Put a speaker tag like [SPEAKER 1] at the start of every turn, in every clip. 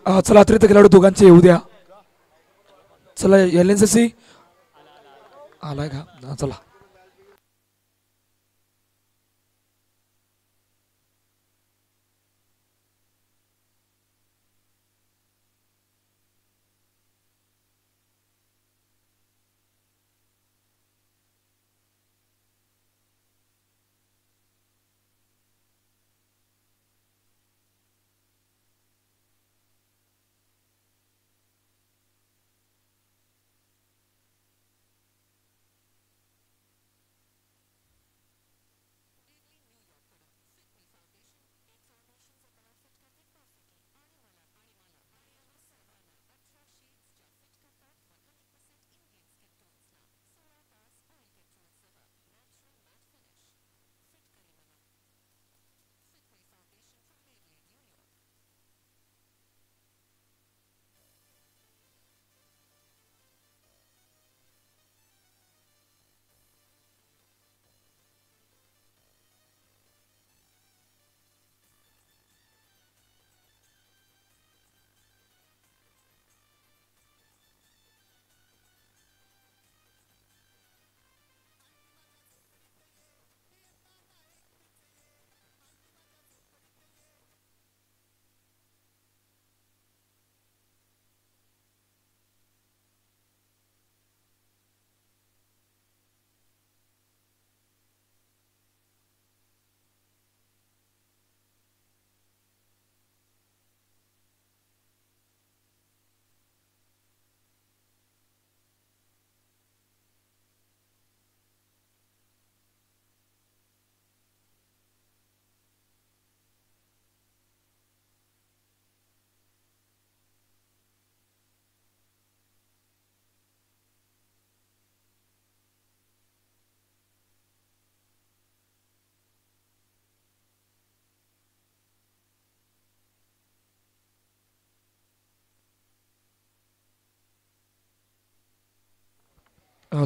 [SPEAKER 1] चला अतिरिक्त खेळाडू दोघांचे येऊ द्या. चला एलएनसीसी आलाय का? चला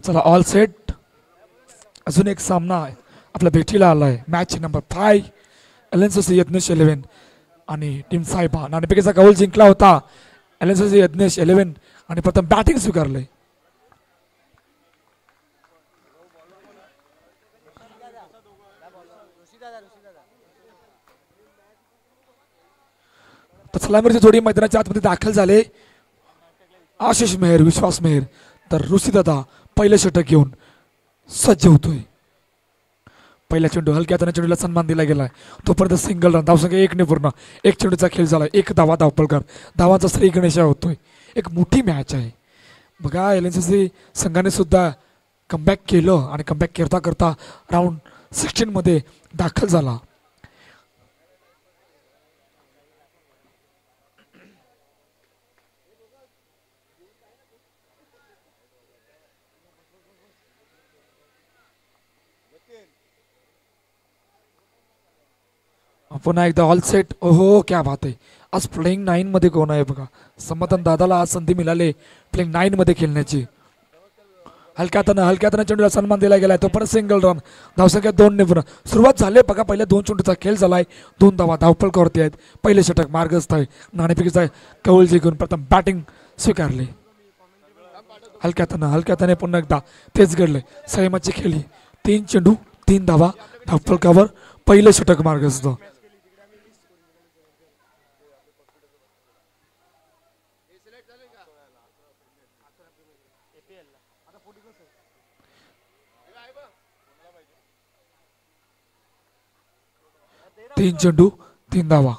[SPEAKER 1] चला ऑल सेट. अजून एक सामना आहे आपल्या भेटीला आलाय. मॅच नंबर 5 एलएनसीसी यज्ञेश 11 आणि टीम साहेबा. नाणेफेकीचा कौल जिंकला होता एलएनसीसी यज्ञेश 11 आणि प्रथम बॅटिंग स्वीकारले. सलामीची जोडी मैदानाच्या आतमध्ये दाखल झाले. आशिष मेहर, विश्वास मेहर. तर ऋषीदादा पहिलं षटक घेऊन सज्ज होतोय. पहिल्या चेंडू हलक्या हाताने चेंडूला सन्मान दिला गेलाय. तोपर्यंत सिंगल रन. धावसंख्या 1 ने पूर्ण. एक चेंडूचा खेळ झाला. 1 धावा धावपळकर. धावांचा श्री गणेशा होतोय. एक मोठी मॅच आहे बघा. एलएनसीसी संघाने सुद्धा कमबॅक केलं आणि कमबॅक करता करता राऊंड 16 मध्ये दाखल झाला. पुन्हा एकदा ऑल सेट. ओहो क्या बात आहे. आज प्लेइंग 9 मध्ये कोण आहे बघा. समतन दादाला आज संधी मिळाली प्लेइंग 9 मध्ये खेळण्याची. हलक्या हाताने चेंडूला सन्मान दिला गेलाय. तो परत सिंगल रन. धावसंख्या 2 ने पूर्ण. सुरुवात झाली बघा. पहिल्या 2 चेंडूचा खेळ झालाय. 2 धावा धावपळकावरती आहेत. पहिले षटक मार्गस्थ आहे. नाणेफेकीचा कौल जिंकून प्रथम बॅटिंग स्वीकारले. हलक्या हाताने पुन्हा एकदा तेच घडलंय. संयमाची खेळी. 3 चेंडू 3 धावा धावपळकावर. पहिलं षटक मार्गस्थ. तीन चेंडू 3 धावा.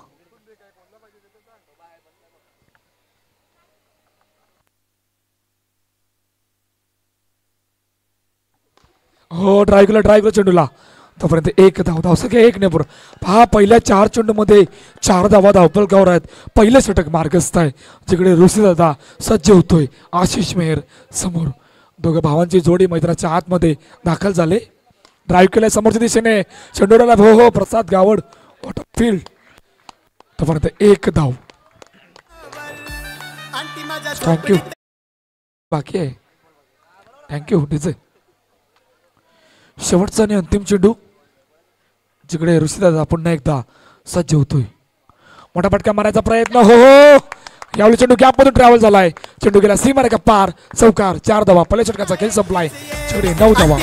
[SPEAKER 1] हो ड्राईव्ह केला चेंडूला. तोपर्यंत 1 धाव. धावसंख्या 1 ने पूर्ण. पहा पहिल्या 4 चेंडू मध्ये 4 धावा धावपळकावर आहेत. पहिलं षटक मार्गस्थ आहे. जिकडे ऋषीदादा सज्ज होतोय. आशिष मेहर समोर. दोघं भावांची जोडी मैदानाच्या आतमध्ये दाखल झाले. ड्राईव्ह केलाय समोरच्या दिशेने. चेंडूला हो प्रसाद गावड फील्ड. तोपर्यंत 1 धाव. थँक्यू. बाकी आहे. Thank you DJ. शेवटचा आणि अंतिम चेंडू जिकडे ऋषीदादा पुन्हा एकदा सज्ज होतोय. मोठा फटका मारायचा प्रयत्न. हो यावेळी चेंडू गॅप मधून ट्रॅव्हल झालाय, चेंडू गेला सीमारेखा पार, चौकार, 4 धावा. पहिल्या षटकाचा खेळ संपलाय, शेवटी 9 धावा.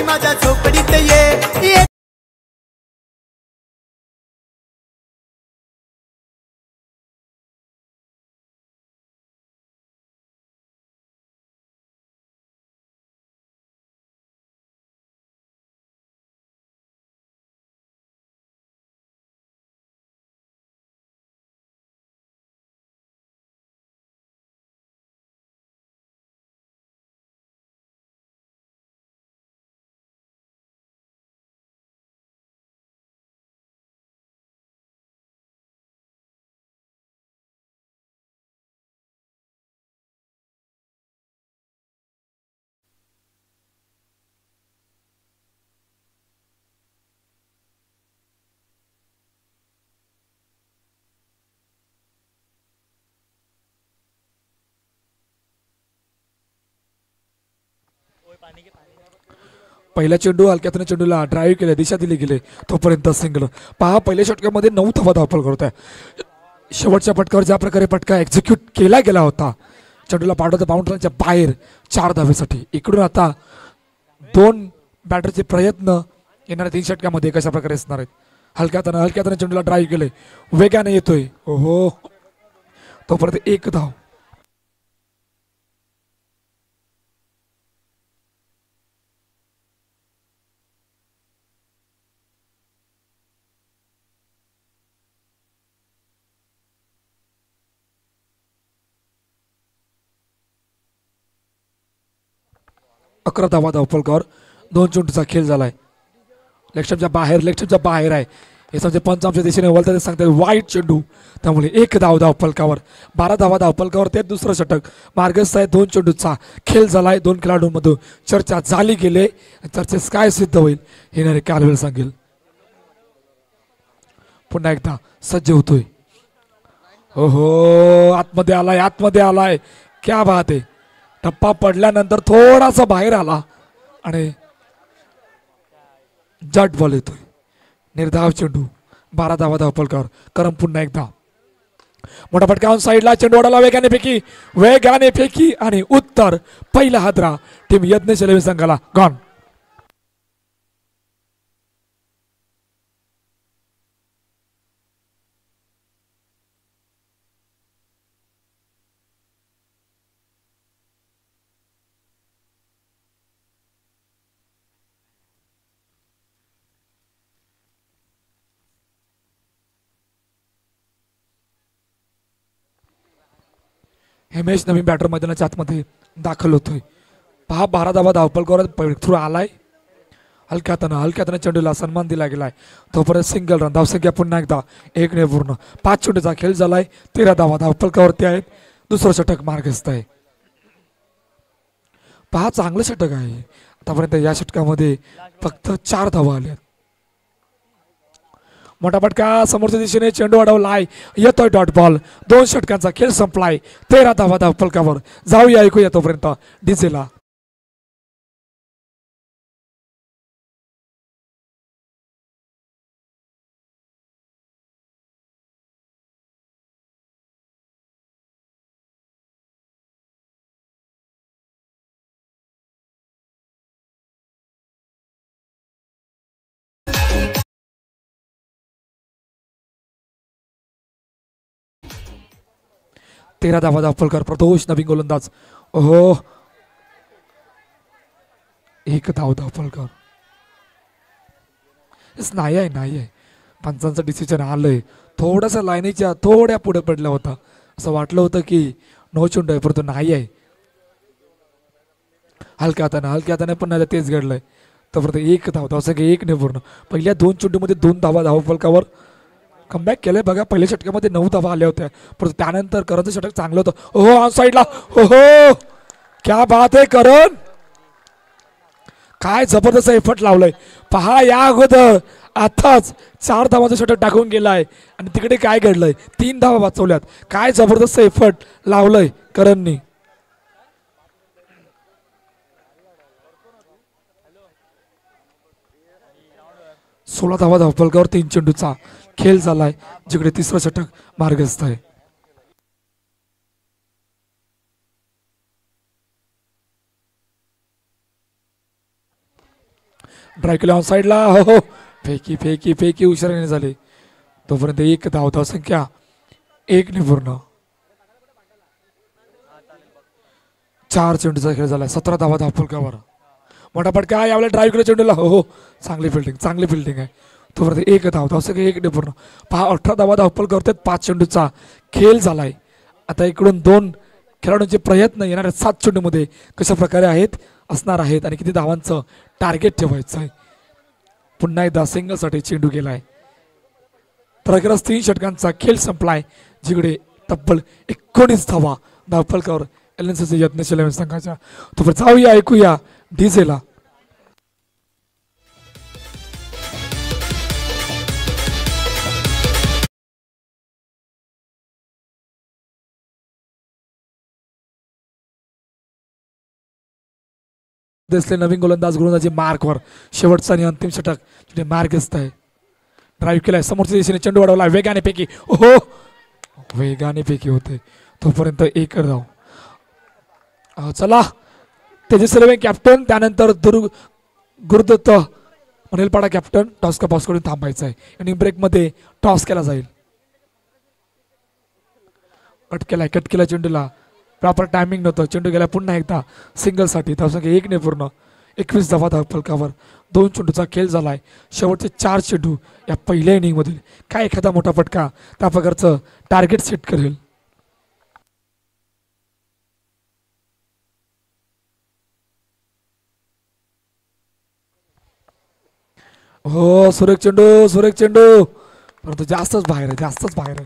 [SPEAKER 1] पहिला चेंडू हलक्यातून चेंडूला ड्राईव्ह केले, दिशा दिली गेली, तोपर्यंत सिंगल. पहा पहिल्या षटकामध्ये 9 धावा धावपल करत आहे. शेवटच्या फटकावर ज्या प्रकारे फटका एक्झिक्यूट केला गेला होता, चेंडूला पाठवता बाउंड्रीच्या बाहेर 4 धावेसाठी. इकडून आता 2 बॅटरचे प्रयत्न येणाऱ्या 3 षटकामध्ये कशा प्रकारे असणार आहेत. हलक्यातून चेंडूला ड्राईव्ह केले, वेगाने येतोय, ओहो, तोपर्यंत 1 धाव. अकरा धावा धावपलकर. 2 चेंडूचा खेळ झालाय, लेग बाहेर आहे. हे समजे पंच आमच्या दिशेने वळतात सांगतात वाईट चेंडू, त्यामुळे 1 धाव धावपलकावर. 12 धावा धावपलकावर, ते दुसरं षटक मार्गस्थ आहे. 2 चेंडूचा खेळ झालाय. 2 खेळाडूंमधून चर्चा झाली गेले, चर्चेस काय सिद्ध होईल येणारे कालवेल सांगेल. पुन्हा एकदा सज्ज होतोय, हो आतमध्ये आलाय, क्या बात आहे. टप्पा पडल्यानंतर थोडासा बाहेर आला आणि जट बॉल येतोय. निर्धाव चेंडू, 12 धावा धावपलकर. करम पुन्हा एकदा मोठा फटका ऑन साईडला, चेंडू ओढाला, वेगाने फेकी आणि उत्तर पहिला हादरा टीम यज्ञ इलेव्हन संघाला गॉन. हेमेश नवीन बॅटर मैदानाच्या आतमध्ये दाखल होतोय. पहा 12 धावा धावपलकर थ्रू आलाय. हलक्यातनं चेंडूला सन्मान दिला गेलाय, तोपर्यंत सिंगल रन. धावसंख्या पुन्हा एकदा 1 ने पूर्ण. 5 चेंडूचा खेळ झालाय. 13 धावा धावपलकावरती आहेत. दुसरं षटक मार्गस्थ आहे. पहा चांगलं षटक आहे आतापर्यंत. या षटकामध्ये फक्त 4 धावा आल्या. मोठा फटका समोरच्या दिशेने, चेंडू अडवलाय, येतोय डॉट बॉल. 2 षटकांचा खेळ संपलाय. 13 धावा धावपलकावर. जाऊया ऐकूया तोपर्यंत डीजेला. तेरा धावा धावपलकर. प्रदोष नवीन गोलंदाज, ओहो, 1 धाव धावपलकर. नाही आहे पंचांचं डिसिजन आलंय. थोडस लाईनीच्या थोड्या पुढे पडला होता, असं वाटलं होतं की नो चेंडू आहे, परंतु नाही आहे. हलक्याताना पण नाही, तेच घडलंय. तोपर्यंत 1 धाव. धावसंख्या 1 ने पूर्ण. पहिल्या 2 चेंडूमध्ये 2 धावा धावपलकावर कमबॅक केलंय. बघा पहिल्या षटकामध्ये 9 धावा आल्या होत्या, परंतु त्यानंतर करणचं षटक चांगलं होतं. ओहो, ऑन साईडला, ओहो, क्या बात आहे करण, काय जबरदस्त एफर्ट लावलंय. पहा या अगोदर आताच 4 धावाचं षटक टाकून गेलाय आणि तिकडे काय घडलंय, 3 धावा वाचवल्यात. काय जबरदस्त एफर्ट लावलंय करणनी. सोळा धावा धावपलकावर 3 चेंडूचा खेळ झालाय, जिकडे तिसरं षटक मार्गस्थ आहे. ड्राईव्ह केला ऑन साईडला. हो हो, फेकी फेकी फेकी उशिराने झाले. तोपर्यंत एक धाव संख्या 1 पूर्ण. 4 चेंडूचा खेळ झाला. 17 धावा धावफलकावर. मोठा फटका यावेळेला ड्राईव्ह केला चेंडूला. हो हो, चांगली फिल्डिंग आहे. तोपर्यंत एक धाव संख्या 1 पूर्ण. 18 धावा धावफलकावर करतात. 5 चेंडूचा खेळ झालाय. आता इकडून 2 खेळाडूंचे प्रयत्न येणाऱ्या 7 चेंडूमध्ये कशा प्रकारे असणार आहेत आणि किती धावांचं टार्गेट ठेवायचं आहे. पुन्हा एकदा सिंगलसाठी चेंडू गेलाय. तर अखेरच 3 षटकांचा खेळ संपलाय, जिकडे तब्बल 19 धावा धावफलकावर एलएनसीचे यत्नशील संघाच्या. तर जाऊया ऐकूया डीजेला. नवीन गोलंदाजी मार्कवर शेवटचा आणि अंतिम षटक मार्क दिसत आहे. ड्राईव्ह केलाय समोरच्या दिशेने चेंडू वाढवला वेगाने पैकी. ओहो, वेगाने पैकी होते. तोपर्यंत 1 धाव. चला तेजस्वी कॅप्टन, त्यानंतर गुरुदत्त मनेलपाडा कॅप्टन. टॉस का पास करून थांबायचं आहे आणि ब्रेकमध्ये टॉस केला जाईल. कट केला चेंडूला. प्रॉपर टायमिंग नव्हतं. चेंडू गेला पुन्हा एकदा सिंगलसाठी. धावसंख्या 1 पूर्ण. 21 धावा धावफलकावर. 2 चेंडूचा खेळ झालाय. शेवटचे 4 चेंडू या पहिल्या इनिंगमधील. काय एखादा मोठा फटका त्या प्रकारचं टार्गेट सेट करेल. हो, सुरेख चेंडू परंतु जास्तच बाहेर आहे.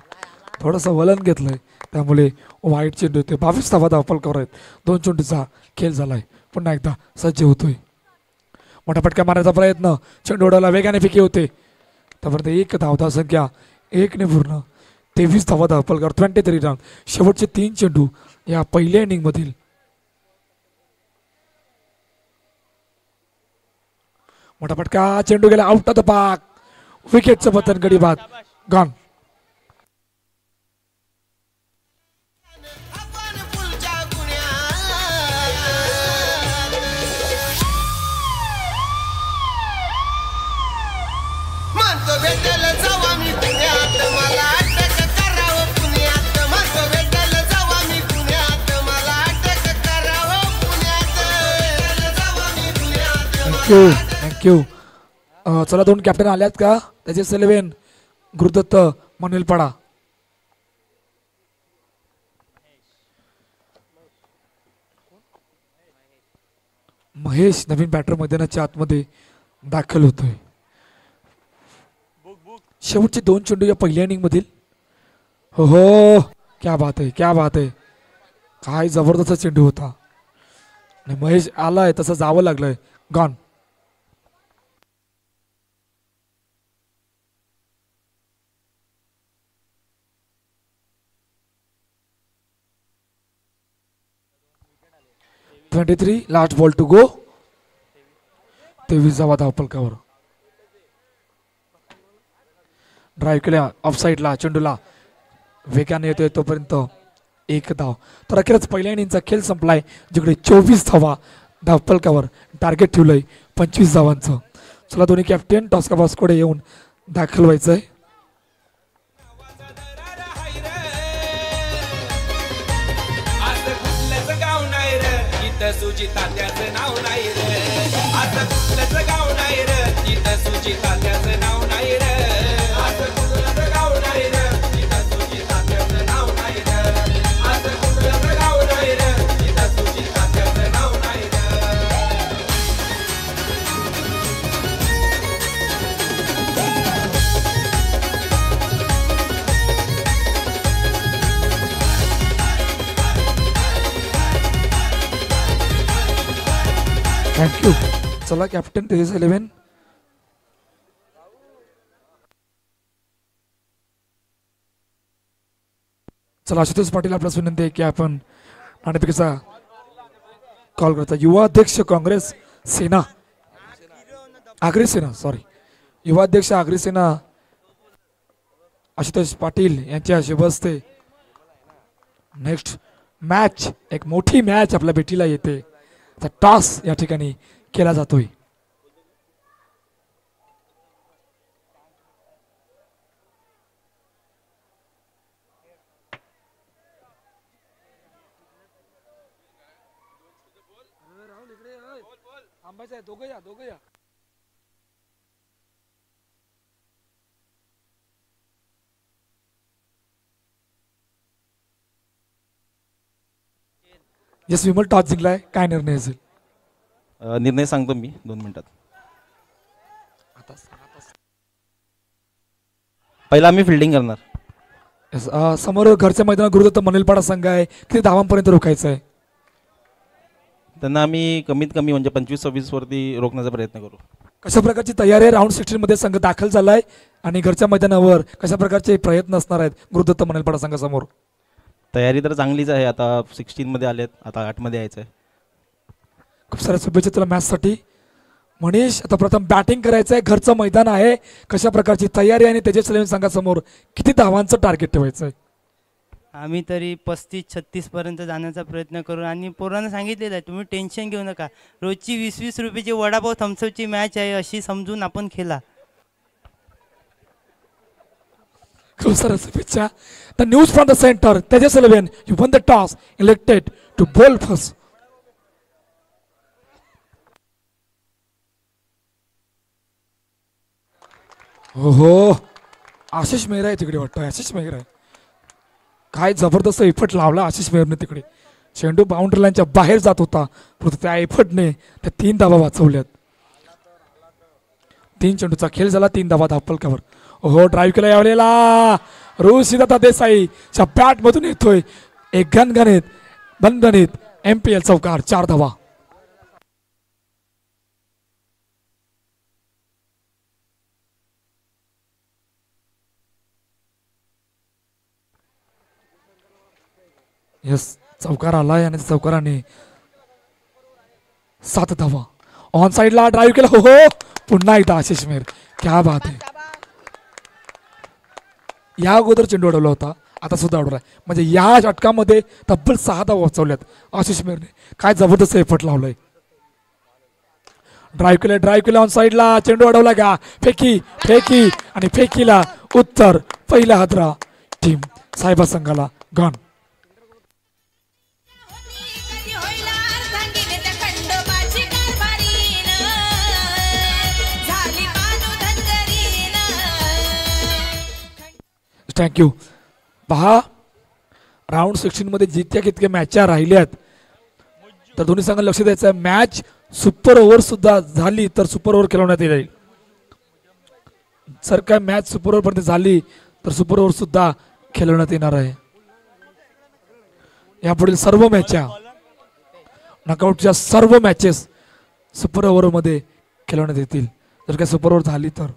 [SPEAKER 1] थोडंसं वलन घेतलंय, त्यामुळे वाईट चेंडू होते. 22 धावा धावफलकावर आहेत. 2 चेंडूचा खेळ झालाय. पुन्हा एकदा सज्ज होतोय. मोठा फटका मारण्याचा प्रयत्न. चेंडू उडवला वेगाने फेकी होते. त्यापर्यंत 1 धाव संख्या 1 पूर्ण. 23 धावा धावफलकावर. 23 रन. शेवटचे 3 चेंडू या पहिल्या इनिंग मधील. मोठा फटका, चेंडू गेला आउट ऑफ द पार्क. विकेटचं पतन, गडी बाद, गॉन. थँक्यू. चला 2 कॅप्टन आल्यात का त्याचे 11. गुरुदत्त मनेलपाडा. महेश नवीन बॅटर मैदानाच्या आतमध्ये दाखल होतोय. शेवटचे 2 चेंडू या पहिल्या इनिंग मधील. हो, क्या बात आहे. काय जबरदस्त चेंडू होता. महेश आलाय तसं जावं लागलंय. Gone. Last ball to go. 23 धावा धावफलकावर. ड्राईव्ह केल्या ऑफ साईडला. चेंडूला वेगाने येतोय. तोपर्यंत 1 धाव. तर अखेरच पहिल्या इनिंगचा खेळ संपलाय, जिकडे 24 धावा धावफलकावर. टार्गेट ठेवलंय 25 धावांचं. चला दोन्ही कॅप्टन टॉस का बॉक्सकडे येऊन दाखल व्हायचंय.
[SPEAKER 2] सुचिता त्याचं नाव नाही रे. आता कुठलंच गाव नाही रे तिथं सुचिता त्याचं नाव नाही रे. आता कुठलंच गाव नाही रे तिथं सुचिता त्याचं नाव नाही रे. आता कुठलंच गाव नाही रे तिथं सुचिता त्याचं नाव नाही रे.
[SPEAKER 1] थँक्यू. चला कॅप्टन तेजस 11. चला आशुतोष पाटील, आपल्याला विनंती आहे की आपण नाणेफेकीचा कॉल करता. युवा अध्यक्ष काँग्रेस सेना आगरी सेना युवा अध्यक्ष आगरी सेना आशुतोष पाटील यांच्या शुभ हस्ते नेक्स्ट मॅच, एक मोठी मॅच आपल्या भेटीला येते. टॉस या ठिकाणी केला जातोय. थांबायचं आहे, दोघं या दोघं या. यस विमल टॉस जिंकलाय, काय निर्णय असेल?
[SPEAKER 3] निर्णय सांगतो मी 2 मिनिटात.
[SPEAKER 1] आता
[SPEAKER 3] पहिला आम्ही फिल्डिंग करणार.
[SPEAKER 1] yes, समोर घरच्या मैदानात गुरुदत्त मनेलपाडा संघ आहे, किती धावांपर्यंत रोखायचं आहे?
[SPEAKER 3] त्यांना आम्ही कमीत कमी म्हणजे 25-26 वरती रोखण्याचा प्रयत्न करू.
[SPEAKER 1] कशा प्रकारची तयारी आहे? राऊंड 16 मध्ये संघ दाखल झालाय आणि घरच्या मैदानावर कशा प्रकारचे प्रयत्न असणार आहेत गुरुदत्त मनेलपाडा संघासमोर?
[SPEAKER 3] तयारी तर चांगलीच आहे. आता 16 मध्ये आलेत, आता 8 मध्ये यायचं आहे.
[SPEAKER 1] खूप साऱ्या शुभेच्छा तुला मॅचसाठी. मनीष, आता प्रथम बॅटिंग करायचं आहे, घरचं मैदान आहे, कशा प्रकारची तयारी आणि तेजस 11 संघासमोर किती धावांचं टार्गेट ठेवायचं आहे?
[SPEAKER 4] आम्ही तरी 35-36 पर्यंत जाण्याचा प्रयत्न करू. आणि पोरांना सांगितलेलं आहे तुम्ही टेन्शन घेऊ नका, रोजची 20-20 रुपयाची वडापाव थम्सअपची मॅच आहे अशी समजून आपण खेळा.
[SPEAKER 1] खूप साऱ्या शुभेच्छा. The news from the centre, Tejas 11, you won the toss, elected to bowl first. हो, आशिष मेहरा आहे तिकडे वाटतं. आशिष मेहरा आहे, काय जबरदस्त एफर्ट लावला आशिष मेहरने तिकडे. चेंडू बाउंड्री लाईनच्या बाहेर जात होता, परंतु त्या एफर्टने त्या 3 धावा वाचवल्यात. 3 चेंडूचा खेळ झाला, 3 धावा धावफलकावर. हो, ड्राईव्ह केला यावेळेला ऋषिदत्त देसाईच्या बॅट मधून येतोय एक गणगणित बनगणित MPL चौकार, 4 धावा. यस, चौकार आलाय आणि चौकाराने 7 धावा. ऑन साइडला ड्राईव्ह केला. हो, पुन्हा एकदा आशिष मेहर, क्या बात आहे. या अगोदर चेंडू अडवला होता, आता सुद्धा अडवलाय, म्हणजे या षटकामध्ये तब्बल 6 धावा वाचवल्यात आशिष मेहरने. काय जबरदस्त एफर्ट लावलाय. ड्राईव्ह केला ऑन साइडला, चेंडू अडवला का, फेकी फेकी आणि फेकीला उत्तर. पहिला हादरा टीम साहेबा संघाला गण. थँक्यू. पहा, राऊंड 16 मध्ये जितक्या कितक्या मॅचा राहिल्यात तर दोन्ही संघांना लक्ष द्यायचं आहे. मॅच सुपर ओव्हर सुद्धा झाली तर सुपर ओव्हर खेळवण्यात येईल. जर काय मॅच सुपर ओव्हर पर्यंत झाली तर सुपर ओव्हर सुद्धा खेळवण्यात येणार आहे. यापुढील सर्व मॅचा, नॉकआउटच्या सर्व मॅचेस सुपर ओव्हर मध्ये खेळवण्यात येतील. जर काय सुपर ओव्हर झाली तर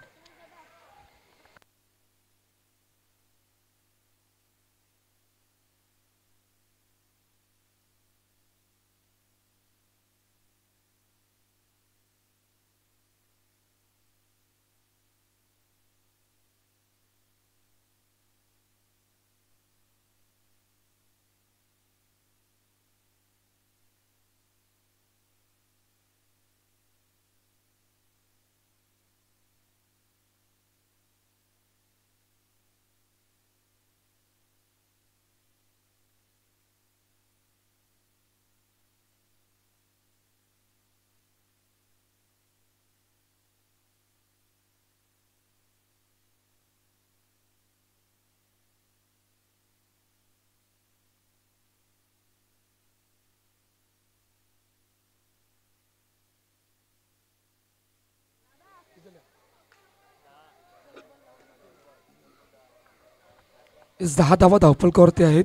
[SPEAKER 1] इस 10 धावा धावफलकावरती आहेत.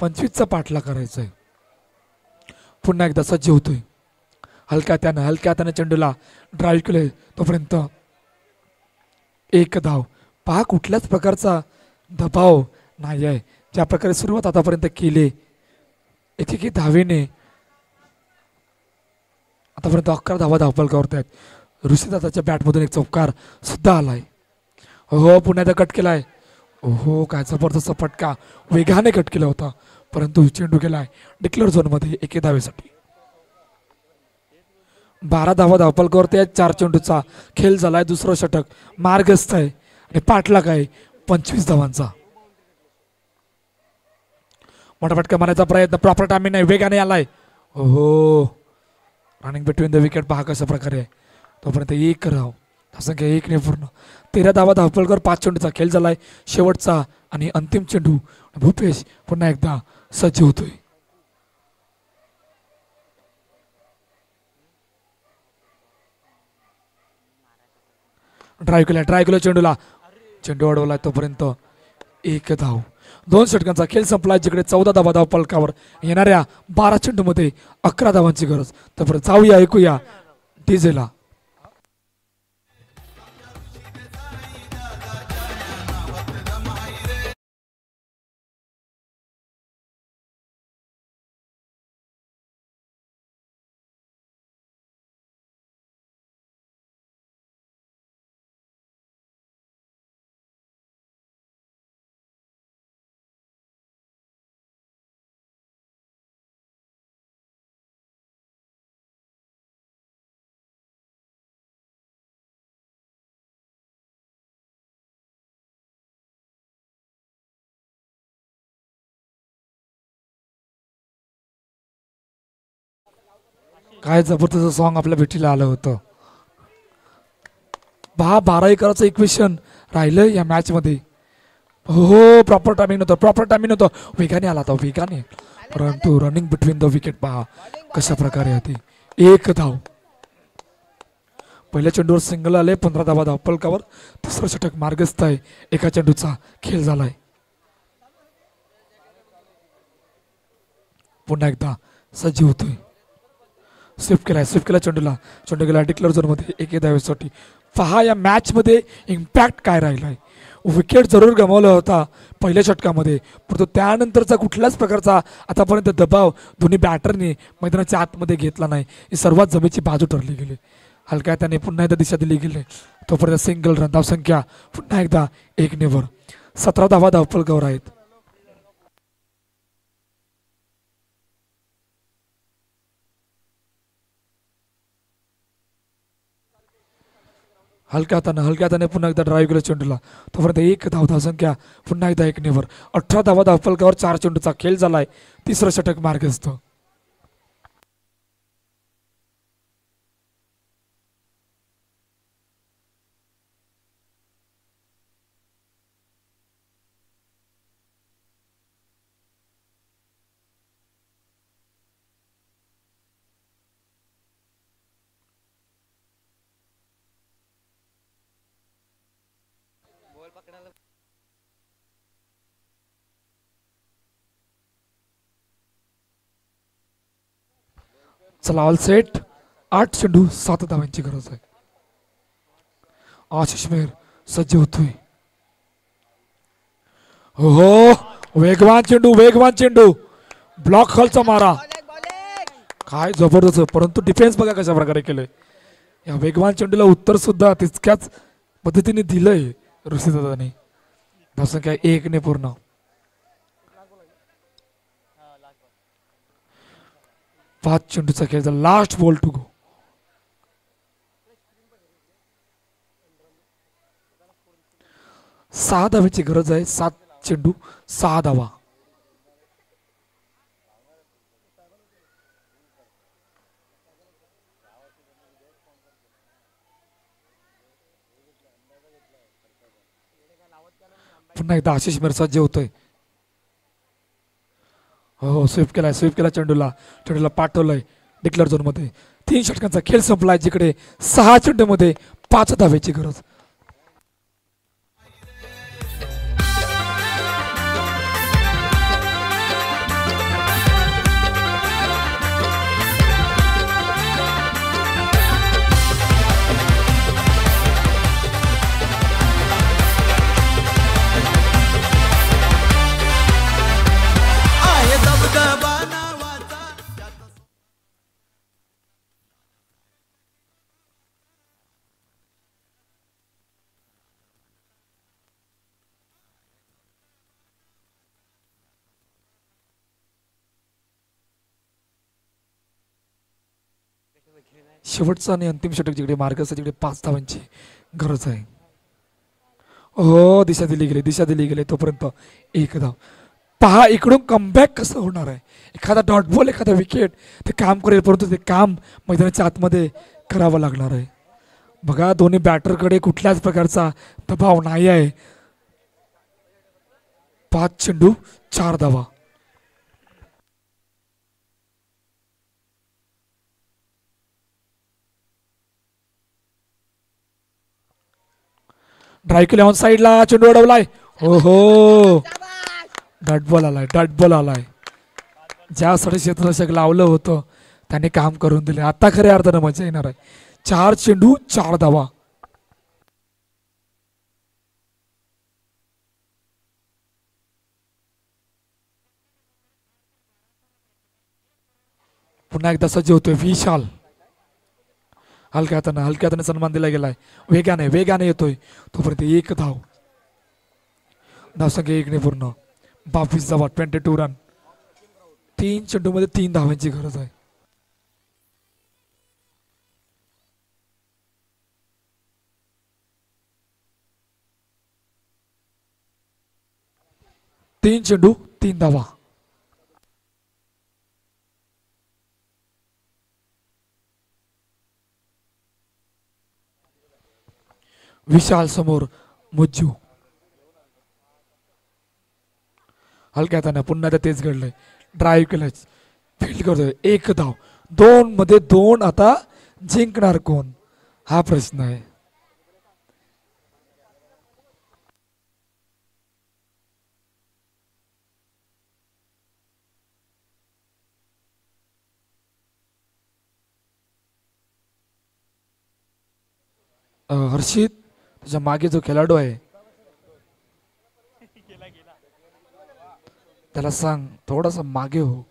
[SPEAKER 1] 25चा पाठला करायचा आहे. पुन्हा एकदा सज्ज होतोय. हलक्या हाताने चेंडूला ड्राईव्ह केले तोपर्यंत 1 धाव. पहा, कुठल्याच प्रकारचा दबाव नाही आहे. ज्या प्रकारे सुरुवात आतापर्यंत केली, एक धावेने आतापर्यंत 11 धावा धावफलकावरती आहेत. ऋषीदादाच्या बॅटमधून एक चौकार सुद्धा आलाय. हो, पुन्हा एकदा कट केलाय. ओहो, काय जबरदस्त फटका, वेगाने कट केला होता, परंतु चेंडू गेलाय डिक्लेअर झोन मध्ये 1 धावेसाठी. 12 धावा धावफलकावरती आहेत. 4 चेंडूचा खेळ झालाय. दुसरं षटक मार्गस्थ आहे आणि पाठलाग आहे 25 धावांचा. मोठा फटका मारायचा प्रयत्न, प्रॉपर टायमिंग नाही, वेगाने आलाय. हो, रनिंग बिटवीन द विकेट पहा कशा प्रकारे आहे. तोपर्यंत एक धाव, धावसंख्या 1 पूर्ण. 13 धावा धावपलकर. 5 चेंडूचा खेळ झालाय. शेवटचा आणि अंतिम चेंडू. भूपेश पुन्हा एकदा सज्ज होतोय. ड्राईव्ह केला चेंडूला. चेंडू अडवलाय. तोपर्यंत 1 धाव. 2 षटकांचा खेळ संपला. जिकडे 14 धावा धावपलकावर येणाऱ्या 12 चेंडूमध्ये 11 धावांची गरज. तोपर्यंत जाऊया ऐकूया डीजेला. काय जबरदस्त सॉन्ग आपल्या भेटीला आलं होतं. 12 एकराचं इक्वेशन राहिलं या मॅच मध्ये. हो प्रॉपर टायमिंग नव्हतं. वेगाने आला होता वेगाने. परंतु रनिंग बिटवीन द विकेट पहा कशा प्रकारे होती. 1 धाव. पहिल्या चेंडूवर सिंगल आले. 15 धावा धावपलकावर. तिसरं षटक मार्गस्थ आहे. एका चेंडूचा खेळ झालाय. पुन्हा एकदा सज्ज होतोय. स्विफ्ट केला चेंडूला. चेंडू गेला डिक्लेअर झोन मध्ये. 1 धावेसाठी. पहा या मॅच मध्ये इम्पॅक्ट काय राहिलाय. विकेट जरूर गमावला होता पहिल्या षटकामध्ये, परंतु त्यानंतरचा कुठल्याच प्रकारचा आतापर्यंत दबाव दोन्ही बॅटरनी मैदानाच्या आतमध्ये घेतला नाही. ही सर्वात जमेची बाजू ठरली गेली. हलक्या त्याने पुन्हा एकदा दिशा दिली गेली. तोपर्यंत सिंगल रन. धावसंख्या पुन्हा एकदा 1 वर. 17 धावा धावपलकावर आहेत. हलक्या हाताने पुन्हा एकदा ड्राईव्ह केलं चेंडूला. तोपर्यंत 1 धाव. धावसंख्या पुन्हा एकदा 1 वर. 18 धावा धावपलकावर. 4 चेंडूचा खेळ झालाय. तिसरं षटक मार्गस्थ. चला ऑल सेट. 8 चेंडू 7 धावांची गरज आहे. आशिष मेहर सज्ज होतोय. हो वेगवान चेंडू. ब्लॉक खालचा मारा. काय जबरदस्त. परंतु डिफेन्स बघा कशा प्रकारे केलंय. या वेगवान चेंडूला उत्तर सुद्धा तितक्याच पद्धतीने दिलंय ऋषीदादाने. धावसंख्या 1 पूर्ण. पाच चेंडूचा खेळ झाला. Last ball to go. सहा धावेची गरज आहे. 7 चेंडू 6 धावा. पुन्हा एकदा आशिष मिर्झा जे होतोय. हो स्वीप केला चेंडूला पाठवलंय डिक्लेअर झोन मध्ये. 3 षटकांचा खेळ संपलाय. जिकडे 6 चेंडू मध्ये 5 धावेची गरज. शेवटचा आणि अंतिम षटक जिकडे मार्ग असते तिकडे 5 धावांची गरज आहे. हो दिशा दिली गेली. तोपर्यंत 1 धाव. पहा इकडून कमबॅक कसं होणार आहे. एखादा डॉट बॉल एखादा विकेट ते काम करेल, परंतु ते काम मैदानाच्या आतमध्ये करावं लागणार आहे. बघा दोन्ही बॅटरकडे कुठल्याच प्रकारचा दबाव नाही आहे. 5 चेंडू 4 धावा. ड्राईव्ह केले ऑन साईडला, चेंडू अडवलाय. हो हो, डॉट बॉल आलाय, डॉट बॉल आलाय. ज्यासाठी क्षेत्ररक्षक लावलं होतं त्याने काम करून दिले. आता खऱ्या अर्थानं मजा येणार आहे. 4 चेंडू 4 धावा. पुन्हा एकदा सज्ज होतोय विशाल. हलक्या हाताने सन्मान दिला गेलाय. वेगाने वेगाने येतोय. तोपर्यंत 1 धाव. धावसंख्या 1 ने पूर्ण. 22 धावा, 22 रन. 3 चेंडू मध्ये 3 धावांची गरज आहे. तीन चेंडू 3 धावा. विशाल समोर मुज्जू. हलक्या हाताने पुन्हा तेच घडलंय. ड्राईव्ह केलंय, फील्ड करतोय. 1 धाव. 2 मध्ये 2. आता जिंकणार कोण हा प्रश्न आहे. हर्षित त्याच्या मागे जो खेळाडू आहे त्याला सांग थोडासा मागे हो.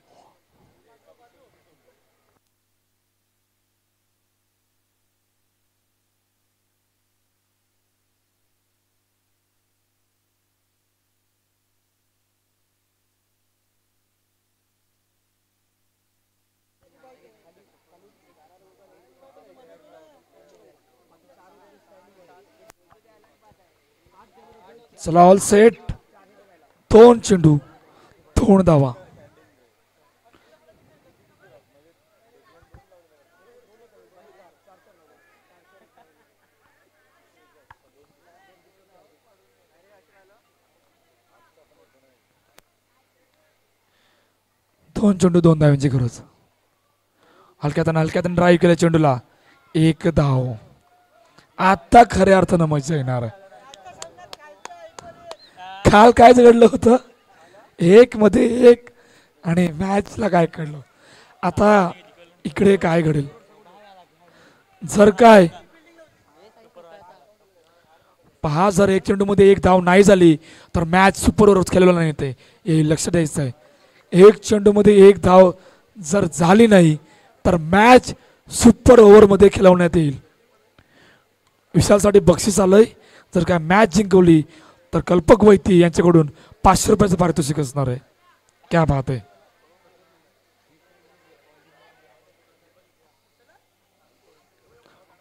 [SPEAKER 1] चला ऑल सेट. 2 चेंडू 2 धावा. दोन चेंडू 2 धावांची गरज. हलक्यातून ड्राईव्ह केल्या चेंडूला. 1 धाव. आता खऱ्या अर्थानं मजा येणार आहे. काल काय घडलं होतं 1 मध्ये 1 आणि मॅचला काय घडलं. आता इकडे काय घडेल. जर काय पहा, जर 1 चेंडू मध्ये 1 धाव नाही झाली तर मॅच सुपर ओव्हर खेळवला नाही येते. हे लक्ष द्यायचं आहे. 1 चेंडू मध्ये 1 धाव जर झाली नाही तर मॅच सुपर ओव्हर मध्ये खेळवण्यात येईल. विशालसाठी बक्षीस आलंय. जर काय मॅच जिंकवली तर कल्पक वैती यांच्याकडून 500 रुपयाचं पारितोषिक असणार आहे. क्या बात आहे.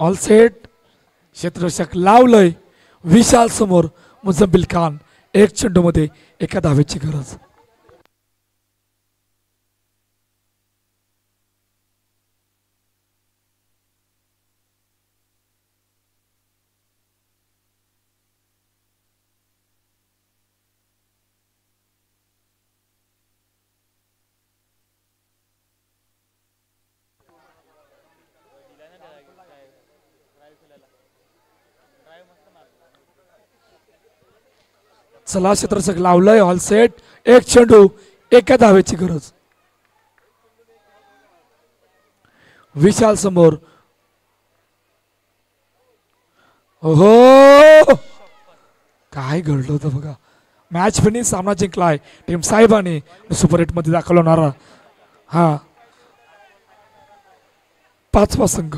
[SPEAKER 1] All set. क्षेत्ररक्षक लावलंय. विशाल समोर मुझम्मिल खान. 1 चेंडू मध्ये 1 धावेची गरज. चला क्षेत्ररक्षक लावलंय. All set. 1 चेंडू 1 धावेची गरज. विशाल समोर. हो काय घडलं होतं बघा. Match finish. सामना जिंकलाय टीम साहेबांनी. सुपर 8 मध्ये दाखल होणारा हा 5वा संघ.